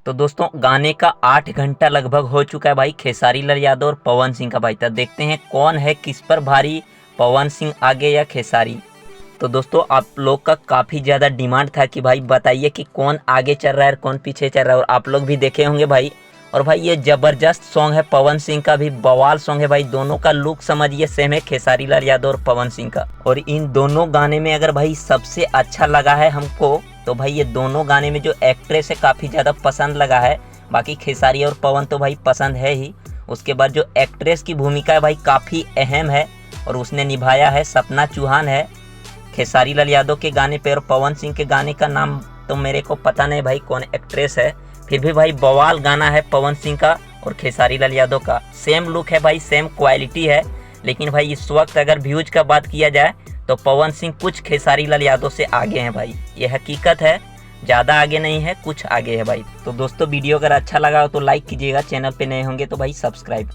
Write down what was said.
तो दोस्तों गाने का 8 घंटा लगभग हो चुका है भाई खेसारी लाल यादव और पवन सिंह का भाई। तो देखते हैं कौन है किस पर भारी, पवन सिंह आगे या खेसारी। तो दोस्तों आप लोग का काफ़ी ज़्यादा डिमांड था कि भाई बताइए कि कौन आगे चल रहा है और कौन पीछे चल रहा है, और आप लोग भी देखे होंगे भाई। और भाई ये ज़बरदस्त सॉन्ग है, पवन सिंह का भी बवाल सॉन्ग है भाई। दोनों का लुक समझिए सेम है, खेसारी लाल यादव और पवन सिंह का। और इन दोनों गाने में अगर भाई सबसे अच्छा लगा है हमको, तो भाई ये दोनों गाने में जो एक्ट्रेस है काफ़ी ज़्यादा पसंद लगा है। बाकी खेसारी और पवन तो भाई पसंद है ही, उसके बाद जो एक्ट्रेस की भूमिका है भाई काफ़ी अहम है और उसने निभाया है, सपना चौहान है खेसारी लाल यादव के गाने पे। और पवन सिंह के गाने का नाम तो मेरे को पता नहीं भाई कौन एक्ट्रेस है, फिर भी भाई बवाल गाना है पवन सिंह का और खेसारी लाल यादव का। सेम लुक है भाई, सेम क्वालिटी है, लेकिन भाई इस वक्त अगर व्यूज का बात किया जाए तो पवन सिंह कुछ खेसारी लाल यादव से आगे हैं भाई, ये हकीकत है। ज़्यादा आगे नहीं है, कुछ आगे है भाई। तो दोस्तों वीडियो अगर अच्छा लगा हो तो लाइक कीजिएगा, चैनल पे नए होंगे तो भाई सब्सक्राइब।